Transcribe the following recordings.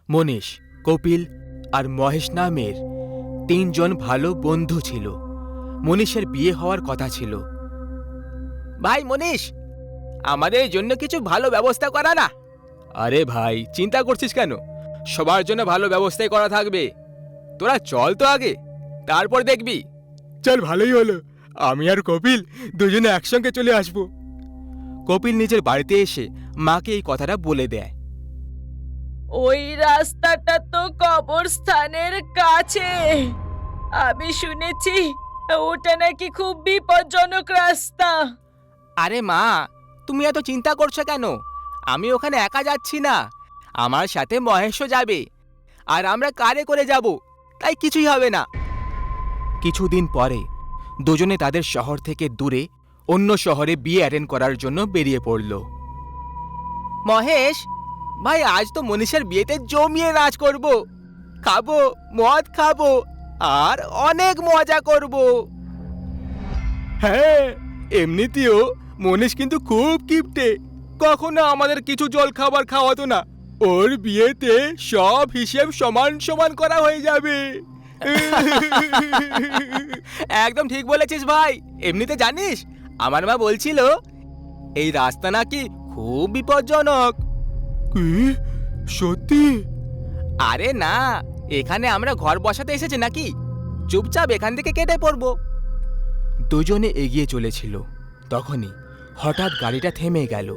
মনীষ, কপিল আর মহেশ নামের তিনজন ভালো বন্ধু ছিল। মনীষের বিয়ে হওয়ার কথা ছিল। ভাই মনীষ, আমাদের জন্য কিছু ভালো ব্যবস্থা করা না। আরে ভাই, চিন্তা করছিস কেন? সবার জন্য ভালো ব্যবস্থাই করা থাকবে। তোরা চল তো আগে, তারপর দেখবি। চল, ভালোই হলো। আমি আর কপিল দুজনে একসঙ্গে চলে আসব। কপিল নিজের বাড়িতে এসে মাকে এই কথাটা বলে দেয়। ওই রাস্তাটা তো কবরস্থানের কাছে। আমি শুনেছি ওটা নাকি খুব বিপজ্জনক রাস্তা। আরে মা, তুমি এত চিন্তা করছো কেন? আমি ওখানে একা যাচ্ছি না, আমার সাথে মহেশও যাবে। আর আমরা কারে করে যাব, তাই কিছুই হবে না। কিছুদিন পরে দুজনে তাদের শহর থেকে দূরে অন্য শহরে বিয়ে অ্যাটেন্ড করার জন্য বেরিয়ে পড়ল। মহেশ ভাই, আজ তো মনীষের বিয়েতে জমিয়ে নাচ করব, খাবো, মদ খাবো আর অনেক মজা করব। হ্যাঁ, এমনিতেও মনীষ কিন্তু খুব কিপটে, কখনো আমাদের কিছু জল খাবার খাওয়াতো না। ওর বিয়েতে সব হিসেব সমান সমান করা হয়ে যাবে। একদম ঠিক বলেছিস ভাই। এমনিতে জানিস, আমার মা বলছিল এই রাস্তা নাকি খুব বিপজ্জনক। কি সত্যি? আরে না, এখানে আমরা ঘর বসাতে এসেছি নাকি? চুপচাপ এখান থেকে কেটে পড়বো। দুজনে এগিয়ে চলেছিল, তখনই হঠাৎ গাড়িটা থেমে গেল।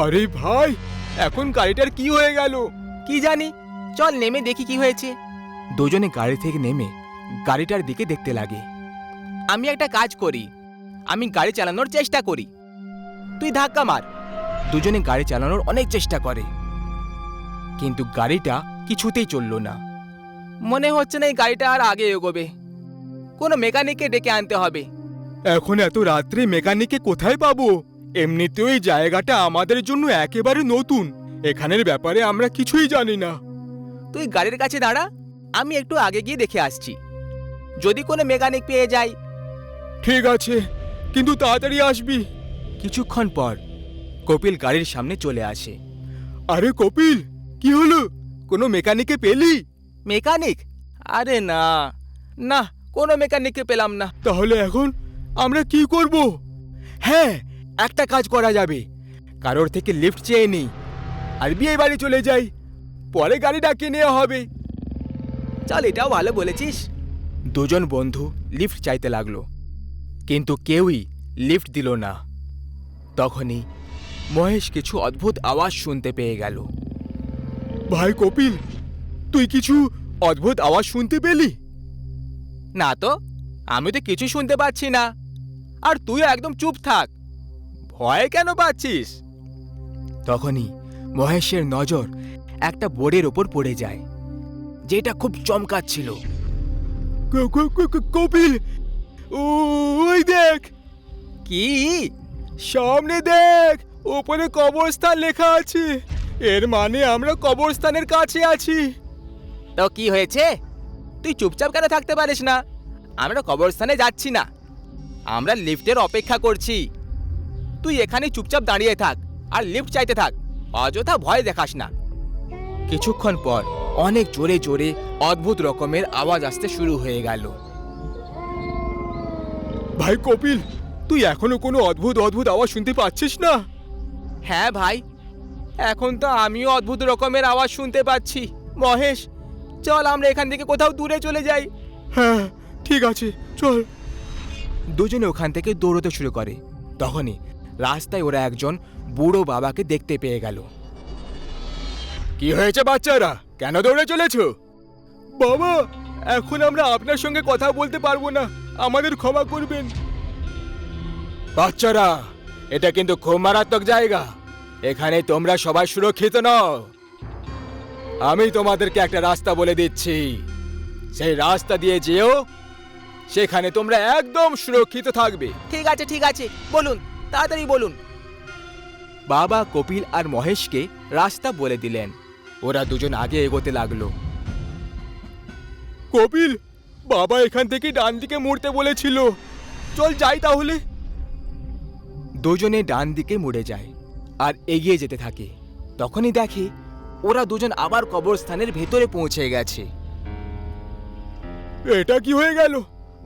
আরে ভাই, এখন গাড়িটার কি হয়ে গেল? কি জানি, চল নেমে দেখি কি হয়েছে। দুজনে গাড়ি থেকে নেমে গাড়িটার দিকে দেখতে লাগে। আমি একটা কাজ করি, আমি গাড়ি চালানোর চেষ্টা করি, তুই ধাক্কা মার। দুজনে গাড়ি চালানোর অনেক চেষ্টা করে, কিন্তু গাড়িটা কিছুতেই চলল না। মনে হচ্ছে না এই গাড়িটা আর আগে এগোবে। কোনো মেকানিককে ডেকে আনতে হবে। এখন এত রাত্রে মেকানিককে কোথায় পাবো? এমনিতেও এই জায়গাটা আমাদের জন্য একেবারে নতুন, এখানের ব্যাপারে আমরা কিছুই জানি না। তুই গাড়ির কাছে দাঁড়া, আমি একটু আগে গিয়ে দেখে আসছি, যদি কোনো মেকানিক পেয়ে যাই। ঠিক আছে, কিন্তু তাড়াতাড়ি আসবি। কিছুক্ষণ পর কপিল গাড়ির সামনে চলে আসে। আরে কপিল, কি হলো? কোনো মেকানিককে পেলি? মেকানিক? আরে না না, কোনো মেকানিককে পেলাম না। তাহলে এখন আমরা কি করব? হ্যাঁ, একটা কাজ করা যাবে, কারোর থেকে লিফট চেয়ে নিই আর বিয়ে বাড়ি চলে যাই, পরে গাড়ি ডাকিয়ে নেওয়া হবে। চল, এটাও ভালো বলেছিস। দুজন বন্ধু লিফট চাইতে লাগলো, কিন্তু কেউই লিফট দিল না। তখনই মহেশ কিছু অদ্ভুত আওয়াজ শুনতে পেয়ে গেল। ভাই কপিল, তুই কিছু অদ্ভুত আওয়াজ শুনতে পেলি? না তো, আমি তো কিছু শুনতে পাচ্ছি না। আর তুই একদম চুপ থাক, ভয় কেন পাচ্ছিস? তখনই মহেশের নজর একটা বোর্ডের ওপর পড়ে যায়, যেটা খুব চমকাচ্ছিল। কপিল, ওই দেখ। কি? সামনে দেখ, ওপরে কবরস্থান লেখা আছে। এর মানে আমরা কবরস্থানের কাছে আছি। তো কি হয়েছে? তুই চুপচাপ কেন থাকতে পারিস না? আমরা কবরস্থানে যাচ্ছি না, আমরা লিফটের অপেক্ষা করছি। তুই এখানে চুপচাপ দাঁড়িয়ে থাক আর লিফট চাইতে থাক, অযথা ভয় দেখাস না। কিছুক্ষণ পর অনেক জোরে জোরে অদ্ভুত রকমের আওয়াজ আসতে শুরু হয়ে গেল। ভাই কপিল, তুই এখনো কোনো অদ্ভুত অদ্ভুত আওয়াজ শুনতে পাচ্ছিস না? হ্যাঁ ভাই, এখন তো আমিও অদ্ভুত রকমের আওয়াজ শুনতে পাচ্ছি। মহেশ, চল আমরা এখান থেকে কোথাও দূরে চলে যাই। হ্যাঁ ঠিক আছে, চল। দুজনে ওখান থেকে দৌড়তে শুরু করে। তখনই রাস্তায় ওরা একজন বুড়ো বাবাকে দেখতে পেয়ে গেল। কি হয়েছে বাচ্চারা, কেন দৌড়ে চলেছো? বাবা, এখন আমরা আপনার সঙ্গে কথা বলতে পারবো না, আমাদের ক্ষমা করবেন। বাচ্চারা, এটা কিন্তু খুব মারাত্মক জায়গা, এখানে তোমরা সবাই সুরক্ষিত নও। আমি তোমাদেরকে একটা রাস্তা বলে দিচ্ছি, সেই রাস্তা দিয়ে যেও, সেখানে তোমরা একদম সুরক্ষিত থাকবে। ঠিক আছে ঠিক আছে, বলুন, তাড়াতাড়ি বলুন। বাবা কপিল আর মহেশকে রাস্তা বলে দিলেন। ওরা দুজন আগে এগোতে লাগলো। কপিল, বাবা এখান থেকে ডান দিকে মুড়তে বলেছিল, চল যাই তাহলে। দুজনে ডান দিকে মুড়ে যায় আর এগিয়ে যেতে থাকে। তখনই দেখে ওরা দুজন আবার কবরস্থানের ভেতরে পৌঁছে গেছে। এটা কি হয়ে গেল?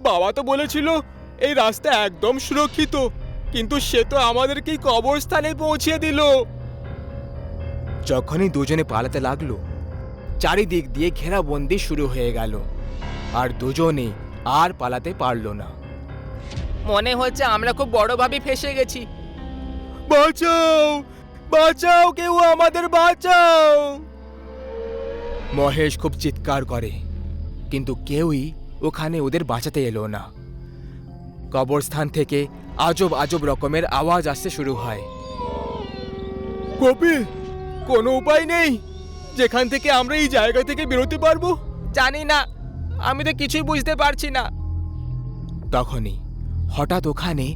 বাবা তো বলেছিল এই রাস্তা একদম সুরক্ষিত, কিন্তু সে তো আমাদেরকেই কবরস্থানে পৌঁছে দিল। যখনই দুজনে পালাতে লাগলো, চারিদিক দিয়ে ঘেরাবন্দি শুরু হয়ে গেল, আর দুজনে আর পালাতে পারল না। মনে হচ্ছে আমরা খুব বড়ভাবে ফেসে গেছি। বাঁচাও, বাঁচাও, কেউ আমাদের বাঁচাও! মহেশ খুব চিৎকার করে, কিন্তু কেউই ওখানে ওদের বাঁচাতে এলো না। কবরস্থান থেকে আজব আজব রকমের আওয়াজ আসতে শুরু হয়। কপিল, কোনো উপায় নেই যেখান থেকে আমরা এই জায়গা থেকে বেরোতে পারবো? জানি না, আমি তো কিছুই বুঝতে পারছি না। তখনই হঠাৎ ওখানে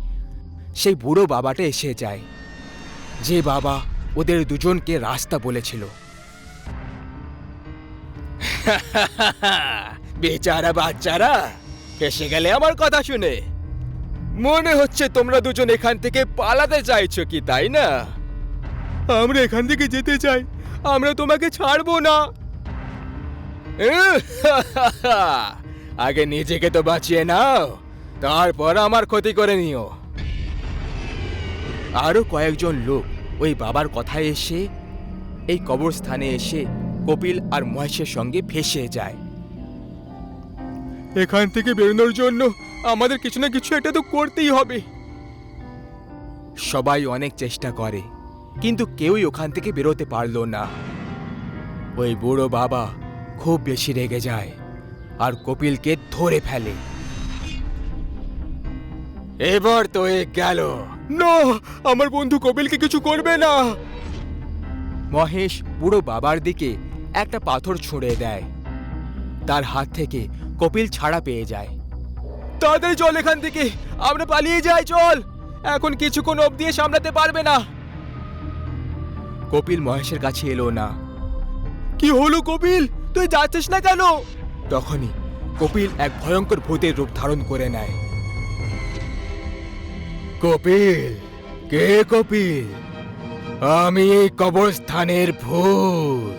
সেই বুড়ো বাবাটা এসে যায়, যে বাবা ওদের দুজনকে রাস্তা বলেছিল। বেচারা বাচ্চারা, এসে গেলে আমার কথা শুনে। মনে হচ্ছে তোমরা দুজন এখান থেকে পালাতে চাইছো কি, তাই না? আমরা এখান থেকে যেতে চাই, আমরা তোমাকে ছাড়বো না। আগে নিজেকে তো বাঁচিয়ে নাও, তারপর আমার ক্ষতি করে নিও। আরো কয়েকজন লোক ওই বাবার কথায় এসে এই কবরস্থানে এসে কপিল আর মহেশের সঙ্গে ফেঁসে যায়। এখান থেকে বেরোনোর জন্য আমাদের কিছু না কিছু একটা তো করতেই হবে। সবাই অনেক চেষ্টা করে, কিন্তু কেউই ওখান থেকে বেরোতে পারলো না। ওই বুড়ো বাবা খুব বেশি রেগে যায় আর কপিলকে ধরে ফেলে। এবার তো এ গেল। না, আমার বন্ধু কপিলকে কিছু করবে না। মহেশ বুড়ো বাবার দিকে একটা পাথর ছুঁড়ে দেয়। তার হাত থেকে কপিল ছাড়া পেয়ে যায়। তাড়াতাড়ি চল এখান থেকে, আমরা পালিয়ে যাই, চল। এখন কিছুক্ষণ অবধি সামলাতে পারবে না। কপিল মহেশের কাছে এলো না। কি হলো কপিল, তুই যাচ্ছিস না কেন? তখনই কপিল এক ভয়ঙ্কর ভূতের রূপ ধারণ করে নেয়। কপিল, কে কপিল? আমি এই কবরস্থানের ভূত।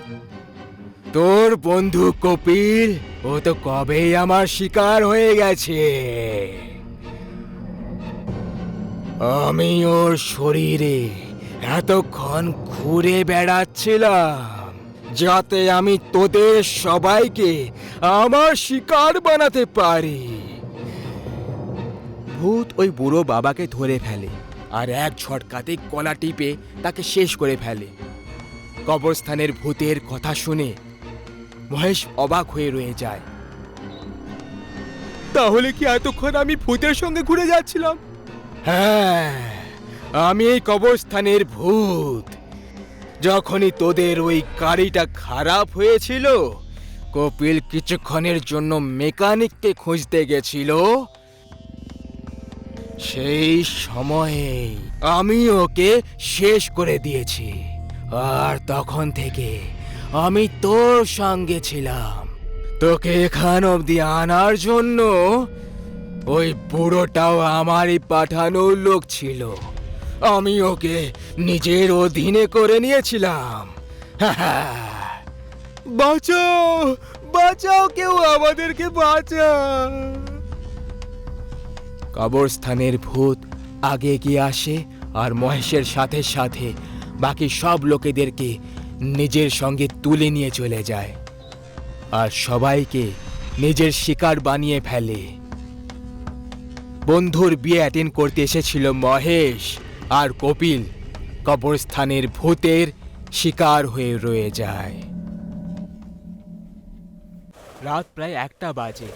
তোর বন্ধু কপিল, ও তো কবেই আমার শিকার হয়ে গেছে। আমি ওর শরীরে এতক্ষণ ঘুরে বেড়াচ্ছিলাম যাতে আমি তোদের সবাইকে আমার শিকার বানাতে পারি। ভূত ওই বুড়ো বাবাকে ধরে ফেলে আর এক ঝটকাতে গলা টিপে তাকে শেষ করে ফেলে। কবরস্থানের ভূতের কথা শুনে মহেশ অবাক হয়ে রয়ে যায়। তাহলে কি এতক্ষণ আমি ভূতের সঙ্গে ঘুরে যাচ্ছিলাম? হ্যাঁ, আমি এই কবরস্থানের ভূত। যখনই তোদের ওই গাড়িটা খারাপ হয়েছিল, কপিল কিছুক্ষণের জন্য মেকানিককে খুঁজতে গেছিল, সেই সময়ে আমি ওকে শেষ করে দিয়েছি। আর তখন থেকে আমি তোর সঙ্গে ছিলাম। তোকে এখান অবধি আনার জন্য ওই বুড়োটাও আমারই পাঠানো লোক ছিল। আমি ওকে নিজের অধীনে করে নিয়েছিলাম। বাঁচাও, বাঁচাও, কেউ আমাদেরকে বাঁচাও। কবরস্থানের ভূত আগে এগিয়ে আসে আর মহেশের সাথে সাথে বাকি সব লোকেদেরকে নিজের সঙ্গে তুলে নিয়ে চলে যায় আর সবাইকে নিজের শিকার বানিয়ে ফেলে। বন্ধুর বিয়ে অ্যাটেন্ড করতে এসেছিল মহেশ, আর কপিল কবরস্থানের ভূতের শিকার হয়ে রয়ে যায়। রাত প্রায় 1টা বাজে।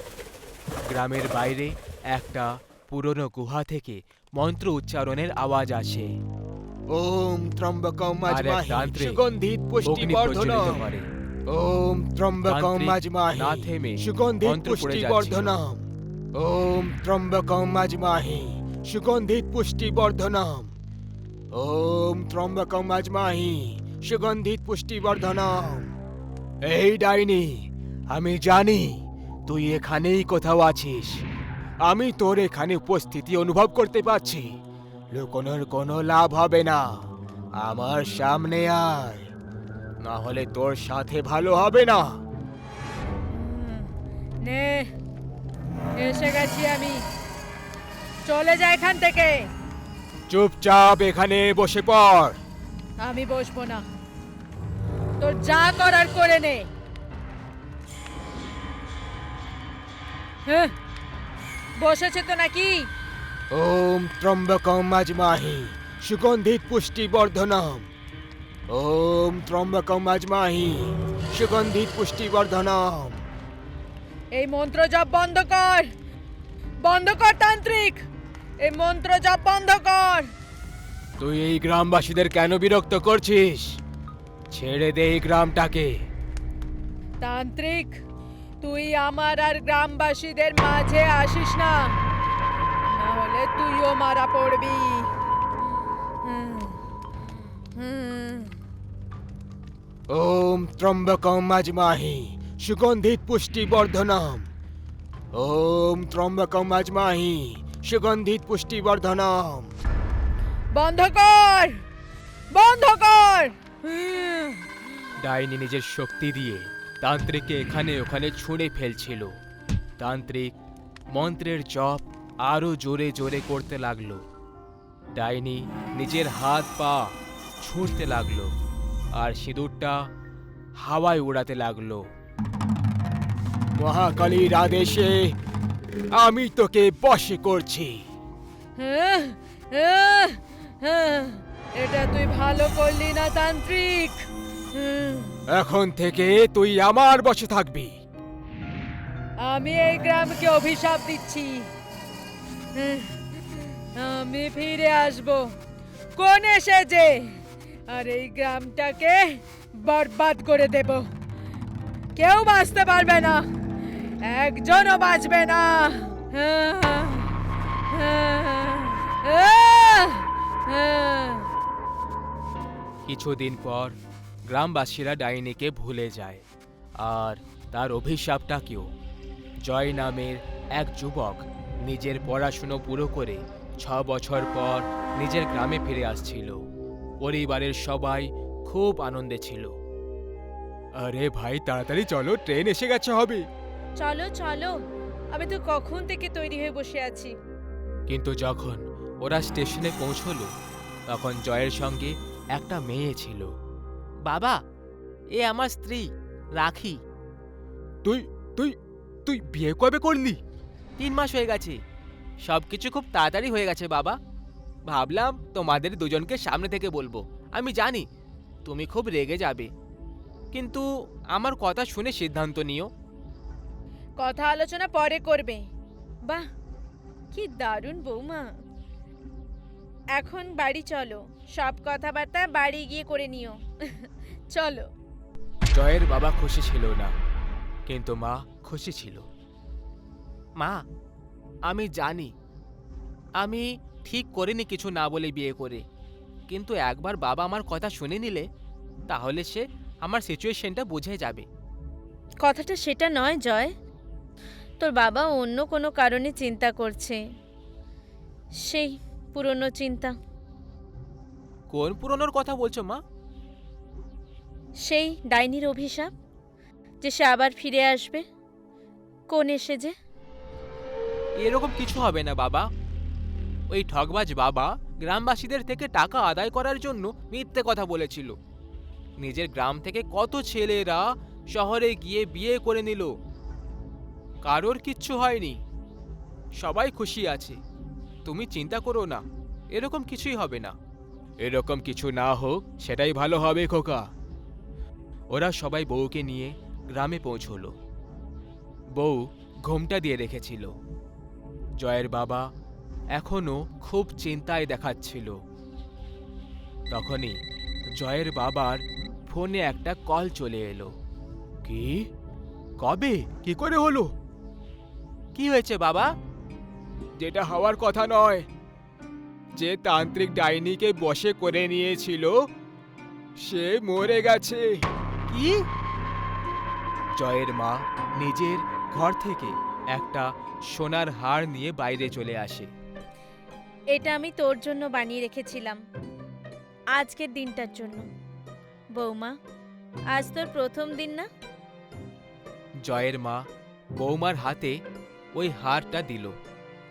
গ্রামের বাইরে একটা পুরনো গুহা থেকে মন্ত্র উচ্চারণের আওয়াজ আসে। ওম ত্রম্বকম আর এক আজমাহি তান্ত্রিক সুগন্ধিত পুষ্টি অগ্নি বর্ধনম। প্রজ্বলিত করে। ওম ত্রম্বকম তান্ত্রিক আজমাহি না থেমে সুগন্ধিত মন্ত্র পড়ে পুষ্টি যাচ্ছিল। বর্ধনম। ওম ত্রম্বকম আজমাহি সুগন্ধিত পুষ্টি বর্ধনম। ওম ত্রম্বকম আজমাহি সুগন্ধিত পুষ্টি বর্ধনম। এই ডাইনি, আমি জানি তুই এখানেই কোথাও আছিস। আমি তোর এখানে উপস্থিতি অনুভব করতে পারছি। লুকোনোর কোনো লাভ হবে না, আমার সামনে আয়। না হলে তোর সাথে ভালো হবে না। নে, এসে গেছি আমি। চলে যা এখান থেকে। চুপচাপ এখানে বসে পড়। আমি বসবো না, তোর যা করার করে নে। হ্যাঁ, বসেছে তো নাকি? ওম ত্রম্বকম আজমাহি সুগন্ধিত পুষ্টিবর্ধনম। ওম ত্রম্বকম আজমাহি সুগন্ধিত পুষ্টিবর্ধনম। এই মন্ত্র জপ বন্ধ কর, বন্ধ কর তান্ত্রিক, এই মন্ত্র জপ বন্ধ কর। তুই এই গ্রামবাসীদের কেন বিরক্ত করছিস? ছেড়ে দে এই গ্রামটাকে। তান্ত্রিক, তুই আমার আর গ্রামবাসীদের মাঝে আসিস না, না হলে তুইও মারা পড়বি। হুম, হুম। ওম ত্রম্বকম আজমাহি সুগন্ধিত পুষ্টিবর্ধনম। ওম ত্রম্বকম আজমাহি সুগন্ধিত পুষ্টিবর্ধনম। বন্ধ কর, বন্ধ কর। হুম। ডাইনি নিজের শক্তি দিয়ে তান্ত্রিককে এখানে ওখানে ছুঁড়ে ফেলছিল। তান্ত্রিক মন্ত্রের জপ আরো জোরে জোরে করতে লাগলো। ডাইনি নিজের হাত পা ছুঁড়তে লাগলো আর সিঁদুরটা হাওয়ায় উড়াতে লাগলো। মহাকালীর আদেশে আমি তোকে বশে করছি। হ্যাঁ, হ্যাঁ, হ্যাঁ। এটা তুই ভালো করলি না তান্ত্রিক। হুম। এখন থেকে তুই আমার বশে থাকবি। আমি এই গ্রামকে অভিশাপ দিচ্ছি, আমি ফিরে আসব কোন এসেছে, আর এই গ্রামটাকে বরবাদ করে দেব। কেউ বাঁচতে পারবে না, একজনও বাঁচবে না। কিছুদিন পর গ্রামবাসীরা ডাইনিকে ভুলে যায় আর তার অভিশাপটাকেও। জয় নামের এক যুবক নিজের পড়াশুনো পুরো করে 6 বছর পর নিজের গ্রামে ফিরে আসছিল। পরিবারের সবাই খুব আনন্দে ছিল। আরে ভাই তাড়াতাড়ি চলো, ট্রেন এসে গেছে হবে। চলো চলো, আমি তো কখন থেকে তৈরি হয়ে বসে আছি। কিন্তু যখন ওরা স্টেশনে পৌঁছলো তখন জয়ের সঙ্গে একটা মেয়ে ছিল। বাবা, এ আমার স্ত্রী রাখি। তুই তুই তুই বিয়ে কবে করলি? 3 মাস হয়ে গেছে। সবকিছু খুব তাড়াতাড়ি হয়ে গেছে বাবা। ভাবলাম তোমাদের দুজনকে সামনে থেকে বলবো। আমি জানি তুমি খুব রেগে যাবে, কিন্তু আমার কথা শুনে সিদ্ধান্ত নিও। কথা আলোচনা পরে করবে। বাহ, কি দারুণ বৌমা। এখন বাড়ি চলো, সব কথাবার্তা বাড়ি গিয়ে করে নিও। চলো। জয়ের বাবা খুশি ছিল না, কিন্তু মা খুশি ছিল। মা, আমি জানি আমি ঠিক করিনি কিছু না বলে বিয়ে করে, কিন্তু একবার বাবা আমার কথা শুনে নিলে তাহলে সে আমার সিচুয়েশনটা বুঝে যাবে। কথাটা সেটা নয় জয়, তোর বাবা অন্য কোনো কারণে চিন্তা করছে, সেই পুরনো চিন্তা। কোন পুরনোর কথা বলছো মা? সেই ডাইনির অভিশাপ, যে সে আবার ফিরে আসবে। কোন এসে যে এরকম কিছু হবে না বাবা। ওই ঠগবাজ বাবা গ্রামবাসীদের থেকে টাকা আদায় করার জন্য মিথ্যে কথা বলেছিল। নিজের গ্রাম থেকে কত ছেলেরা শহরে গিয়ে বিয়ে করে নিল, কারোর কিচ্ছু হয়নি, সবাই খুশি আছে। তুমি চিন্তা করো না, এরকম কিছুই হবে না। এরকম কিছু না হোক সেটাই ভালো হবে খোকা। ওরা সবাই বউকে নিয়ে গ্রামে পৌঁছলো। বউ ঘোমটা দিয়ে রেখেছিল। জয়ের বাবা এখনো খুব চিন্তায় দেখাচ্ছিল। তখনই জয়ের বাবার ফোনে একটা কল চলে এলো। কি? কবে? কি করে হলো? কি হয়েছে বাবা? যেটা হওয়ার কথা নয়, যে তান্ত্রিক ডাইনিকে বশে করে নিয়েছিল সে মরে গেছে। কি? জয়ের মা নিজের ঘর থেকে একটা সোনার হার নিয়ে বাইরে চলে আসে। এটা আমি তোর জন্য বানিয়ে রেখেছিলাম, আজকের দিনটার জন্য। বৌমা, আজ তোর প্রথম দিন না? জয়ের মা বৌমার হাতে ওই হারটা দিল,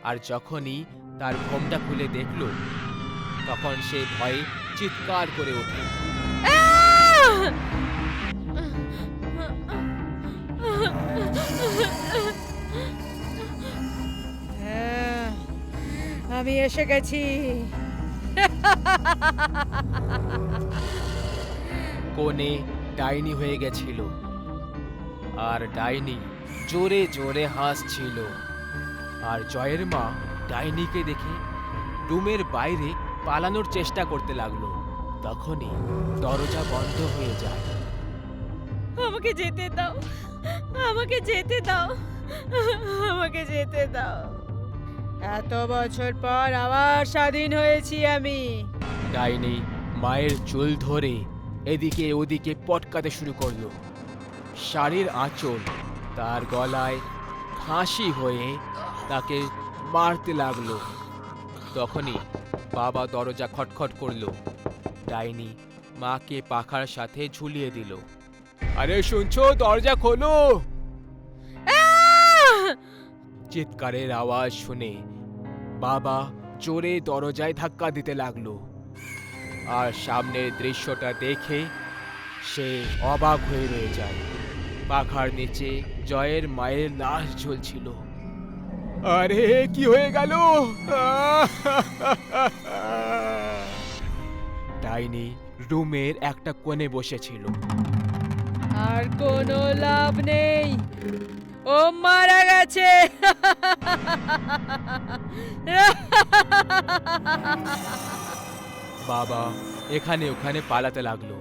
আর যখনই তার ঘোমটা খুলে দেখল, তখন সে ভয়ে চিৎকার করে ওঠে। হ্যাঁ, আমি এসে গেছি। কোণে ডাইনি হয়ে গেছিল, আর ডাইনি জোরে জোরে হাসছিল। আর জয়ের মা ডাইনিকে দেখে রুমের বাইরে পালানোর চেষ্টা করতে লাগলো। তখনই দরজা বন্ধ হয়ে যায়। আমাকে যেতে দাও, আমাকে যেতে দাও, আমাকে যেতে দাও। এত বছর পর আবার স্বাধীন হয়েছি আমি। ডাইনি মায়ের চুল ধরে এদিকে ওদিকে পটকাতে শুরু করলো। শাড়ির আঁচল তার গলায় ফাঁসি হয়ে তাকে মারতে লাগলো। তখনই বাবা দরজা খটখট করলো। ডাইনি মাকে পাখার সাথে ঝুলিয়ে দিল। আরে শুনছো, দরজা খোলো! চিৎকারের আওয়াজ শুনে বাবা জোরে দরজায় ধাক্কা দিতে লাগলো। আর সামনের দৃশ্যটা দেখে সে অবাক হয়ে রয়ে যায়। পাখার নিচে জয়ের মায়ের লাশ ঝুলছিল। আরে কি হয়ে গেল? ডাইনি রুমের একটা কোণে বসেছিল। আর কোনো লাভ নেই, ও মারা গেছে। বাবা এখানে ওখানে পালাতে লাগলো।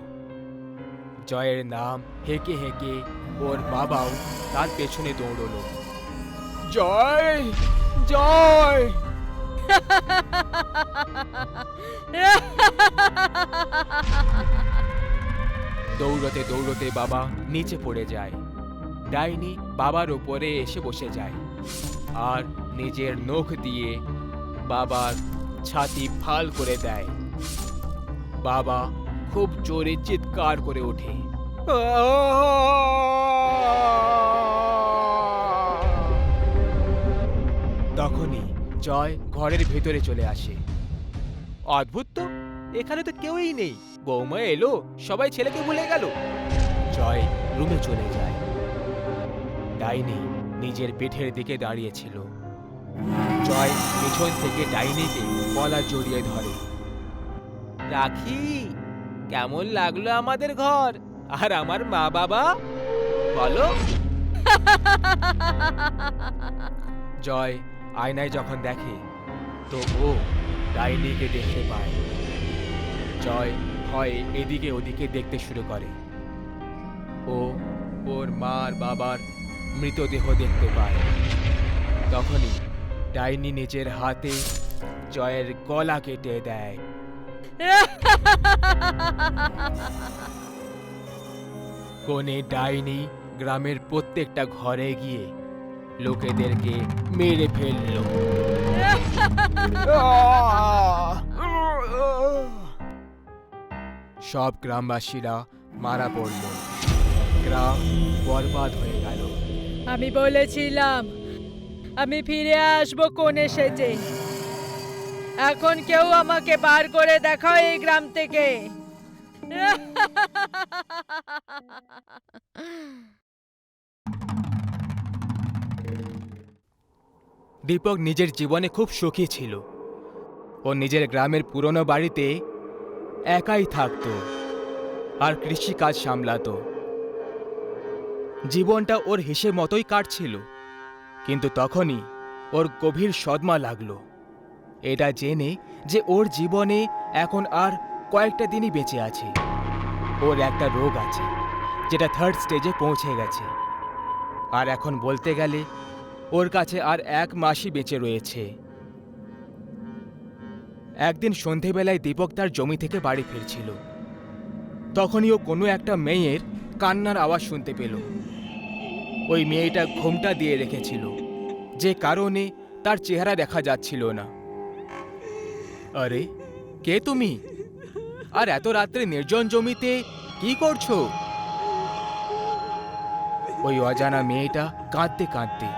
জয়ের নাম হেঁকে হেঁকে ওর বাবাও তার পেছনে দৌড়লো। জয়, জয়! দৌড়তে দৌড়তে বাবা নিচে পড়ে যায়। ডাইনি বাবার উপরে এসে বসে যায় আর নিজের নখ দিয়ে বাবার ছাতি ফাল করে দেয়। বাবা খুব জোরে চিৎকার করে ওঠে। তখনই জয় ঘরের ভেতরে চলে আসে। অদ্ভুত তো, এখানে তো কেউই নেই। বৌমা এলো, সবাই ছেলেকে ভুলে গেল। জয় রুমে চলে যায়। ডাইনি নিজের পিঠের দিকে দাঁড়িয়েছিল। জয় পিছন থেকে ডাইনিকে গলা জড়িয়ে ধরে। রাখি, কেমন লাগলো আমাদের ঘর আর আমার মা বাবা, বলো? জয় আয়নায় যখন দেখে তো ও ডাইনিকে দেখতে পায়। জয় ভয়ে এদিকে ওদিকে দেখতে শুরু করে। ও ওর মা আর বাবার মৃতদেহ দেখতে পায়। তখনই ডাইনি নিজের হাতে জয়ের গলা কেটে দেয়। কোণে ডাইনি গ্রামের প্রত্যেকটা ঘরে গিয়ে লোকেদেরকে মেরে ফেলল। সব গ্রামবাসীরা মারা পড়ল। গ্রাম বরবাদ হয়ে গেল। আমি বলেছিলাম আমি ফিরে আসবো কোণে সেজে। এখন কেউ আমাকে বার করে দেখাও এই গ্রাম থেকে। দীপক নিজের জীবনে খুব সুখী ছিল। ও নিজের গ্রামের পুরনো বাড়িতে একাই থাকতো আর কৃষিকাজ সামলাতো। জীবনটা ওর হিসেব মতোই কাটছিল। কিন্তু তখনই ওর গভীর সদমা লাগলো, এটা জেনে যে ওর জীবনে এখন আর কয়েকটা দিনই বেঁচে আছে। ওর একটা রোগ আছে যেটা 3rd স্টেজে পৌঁছে গেছে, আর এখন বলতে গেলে ওর কাছে আর 1 মাসই বেঁচে রয়েছে। একদিন সন্ধেবেলায় দীপক তার জমি থেকে বাড়ি ফিরছিল। তখনই ও কোনো একটা মেয়ের কান্নার আওয়াজ শুনতে পেল। ওই মেয়েটা ঘোমটা দিয়ে রেখেছিল, যে কারণে তার চেহারা দেখা যাচ্ছিল না। আরে কে তুমি? আর এত রাত্রে নির্জন জমিতে কি করছো? ওই অজানা মেয়েটা কাঁদতে কাঁদতে।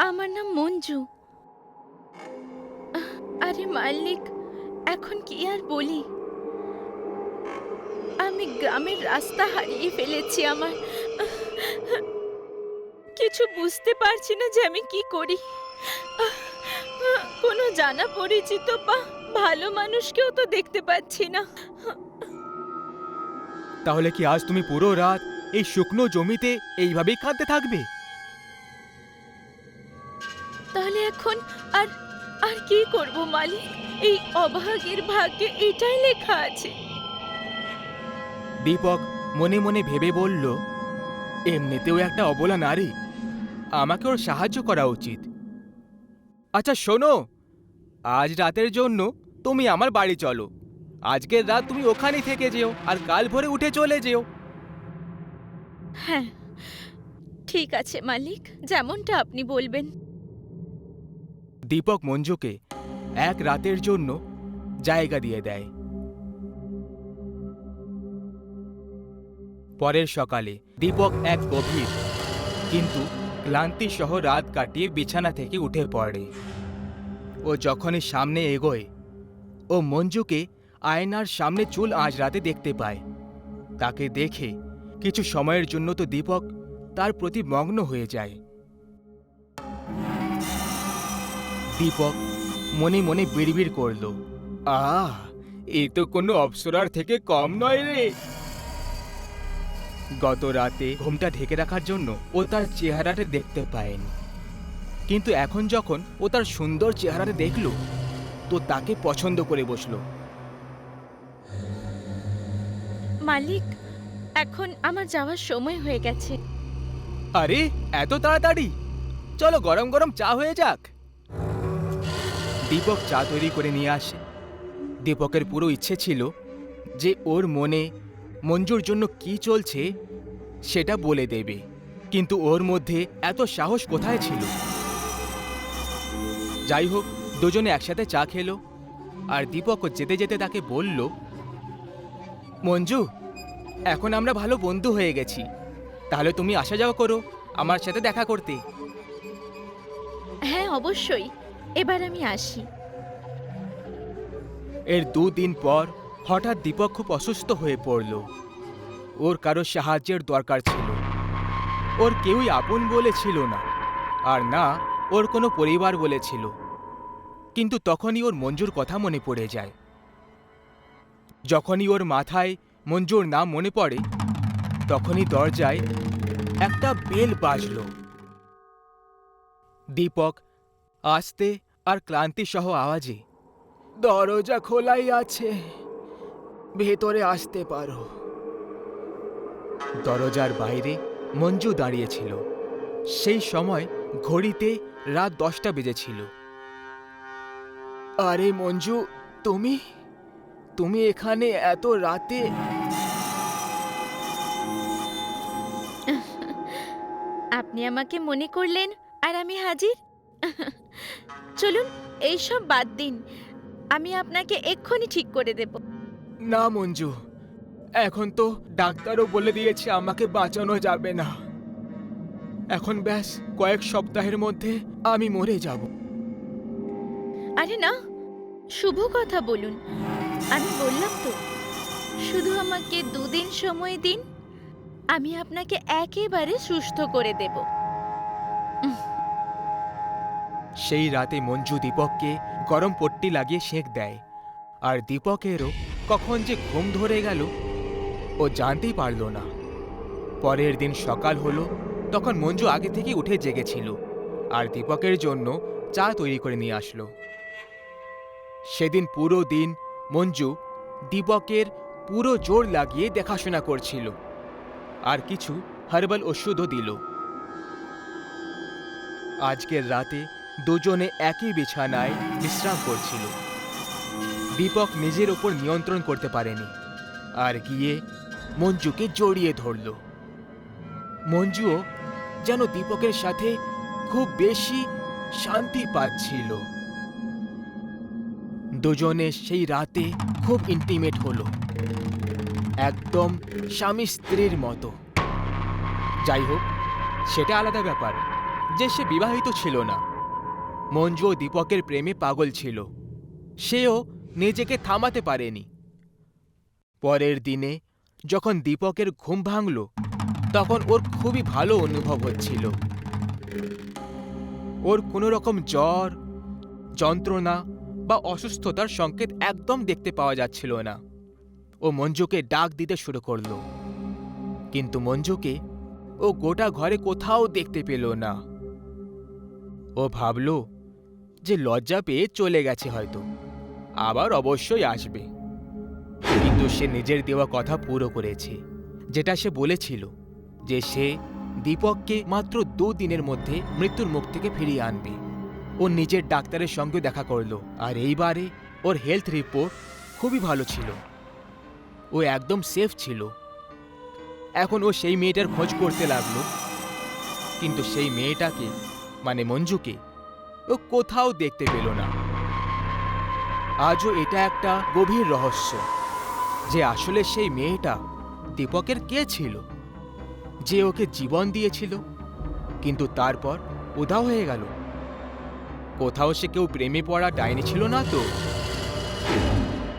আমার নাম মঞ্জু। আরে মালিক, এখন কি আর বলি, আমি গ্রামের রাস্তা হারিয়ে ফেলেছি। আমার কিছু বুঝতে পারছি না যে আমি কি করি। কোনো জানা পরিচিত বা ভালো মানুষকেও তো দেখতে পাচ্ছি না। তাহলে কি আজ তুমি পুরো রাত এই শুকনো জমিতে এইভাবেই কাঁদতে থাকবে? তাহলে এখন আর আর কি করব মালিক? এই অভাগীর ভাগ্যে এটাই লেখা আছে। দীপক মনে মনে ভেবে বলল, এমনিতেও একটা অবলা নারী, আমাকে ওর সাহায্য করা উচিত। আচ্ছা শোনো, আজ রাতের জন্য তুমি আমার বাড়ি চলো। আজকের রাত তুমি ওখানেই থেকে যেও আর কাল ভোরে উঠে চলে যেও। হ্যাঁ, ঠিক আছে মালিক, যেমনটা আপনি বলবেন। দীপক মঞ্জুকে এক রাতের জন্য জায়গা দিয়ে দেয়। পরের সকালে দীপক এক গভীর কিন্তু ক্লান্তিসহ রাত কাটিয়ে বিছানা থেকে উঠে পড়ে। ও যখনই সামনে এগোয়, ও মঞ্জুকে আয়নার সামনে চুল আঁচড়াতে দেখতে পায়। তাকে দেখে কিছু সময়ের জন্য তো দীপক তার প্রতি মগ্ন হয়ে যায়। দীপক মনে মনে বিড়বিড় করল, এ তো কোনো অপ্সরার থেকে কম নয় রে। গত রাতে ঘুমটা ঢেকে রাখার জন্য ও তার চেহারাটা দেখতে পায়নি, কিন্তু এখন যখন ও তার সুন্দর চেহারাটা দেখল তো তাকে পছন্দ করে বসল। মালিক, এখন আমার যাওয়ার সময় হয়ে গেছে। আরে এত তাড়াতাড়ি? চলো গরম গরম চা হয়ে যাক। দীপক চা তৈরি করে নিয়ে আসে। দীপকের পুরো ইচ্ছে ছিল যে ওর মনে মঞ্জুর জন্য কি চলছে সেটা বলে দেবে, কিন্তু ওর মধ্যে এত সাহস কোথায় ছিল? যাই হোক, দুজনে একসাথে চা খেলো আর দীপক যেতে যেতে তাকে বলল, মঞ্জু, এখন আমরা ভালো বন্ধু হয়ে গেছি, তাহলে তুমি আসা যাওয়া করো আমার সাথে দেখা করতে। হ্যাঁ অবশ্যই, এবার আমি আসি। এর 2 দিন পর হঠাৎ দীপক খুব অসুস্থ হয়ে পড়ল। ওর কারো সাহায্যের দরকার ছিল। ওর কেউই আপন বলে ছিল না, আর না ওর কোনো পরিবার বলে ছিল। কিন্তু তখনই ওর মঞ্জুর কথা মনে পড়ে যায়। যখনই ওর মাথায় মঞ্জুর নাম মনে পড়ে, তখনই দরজায় একটা বেল বাজল। দীপক আস্তে আর ক্লান্তিসহ আওয়াজে, দরজা খোলাই আছে, ভেতরে আসতে পারো। দরজার বাইরে মঞ্জু দাঁড়িয়েছিল। সেই সময় ঘড়িতে রাত 10টা বেজেছিল। আরে মঞ্জু, তুমি তুমি এখানে এত রাতে? আপনি আমাকে মনে করলেন আর আমি হাজির। চলুন এইসব বাদ দিন, আমি আপনাকে এক্ষুনি ঠিক করে দেব। না মঞ্জু, এখন তো ডাক্তারও বলে দিয়েছে আমাকে বাঁচানো যাবে না। এখন ব্যাস কয়েক সপ্তাহের মধ্যে আমি মরে যাব। আরে না, শুভ কথা বলুন। আমি বললাম তো, শুধু আমাকে 2 দিন সময় দিন, আমি আপনাকে একেবারে সুস্থ করে দেব। সেই রাতে মঞ্জু দীপককে গরম পট্টি লাগিয়ে সেঁক দেয়, আর দীপকেরও কখন যে ঘুম ধরে গেল ও জানতেই পারল না। পরের দিন সকাল হলো, তখন মঞ্জু আগে থেকে উঠে জেগেছিল আর দীপকের জন্য চা তৈরি করে নিয়ে আসলো। সেদিন পুরো দিন মঞ্জু দীপকের পুরো জোর লাগিয়ে দেখাশোনা করছিল আর কিছু হার্বাল ওষুধও দিল। আজকের রাতে দুজনে একই বিছানায় বিশ্রাম করছিল। দীপক নিজের ওপর নিয়ন্ত্রণ করতে পারেনি আর গিয়ে মঞ্জুকে জড়িয়ে ধরল। মঞ্জুও যেন দীপকের সাথে খুব বেশি শান্তি পাচ্ছিল। দুজনে সেই রাতে খুব ইন্টিমেট হলো, একদম স্বামী স্ত্রীর মতো। যাই হোক, সেটা আলাদা ব্যাপার যে সে বিবাহিত ছিল না। মঞ্জু ও দীপকের প্রেমে পাগল ছিল, সেও নিজেকে থামাতে পারেনি। পরের দিনে যখন দীপকের ঘুম ভাঙল, তখন ওর খুবই ভালো অনুভব হচ্ছিল। ওর কোনো রকম জ্বর, যন্ত্রণা বা অসুস্থতার সংকেত একদম দেখতে পাওয়া যাচ্ছিল না। ও মঞ্জুকে ডাক দিতে শুরু করলো, কিন্তু মঞ্জুকে ও গোটা ঘরে কোথাও দেখতে পেল না। ও ভাবল যে লজ্জা পেয়ে চলে গেছে হয়তো, আবার অবশ্যই আসবে। কিন্তু সে নিজের দেওয়া কথা পুরো করেছে, যেটা সে বলেছিল যে সে দীপককে মাত্র 2 দিনের মধ্যে মৃত্যুর মুখ থেকে ফিরিয়ে আনবে। ও নিজের ডাক্তারের সঙ্গে দেখা করলো, আর এইবারে ওর হেলথ রিপোর্ট খুবই ভালো ছিল। ও একদম সেফ ছিল। এখন ও সেই মেয়েটার খোঁজ করতে লাগলো, কিন্তু সেই মেয়েটাকে মানে মঞ্জুকে ও কোথাও দেখতে পেল না। আজও এটা একটা গভীর রহস্য যে আসলে সেই মেয়েটা দীপকের কে ছিল, যে ওকে জীবন দিয়েছিল কিন্তু তারপর উধাও হয়ে গেল। কোথাও সে কেউ প্রেমে পড়া ডাইনি ছিল না তো?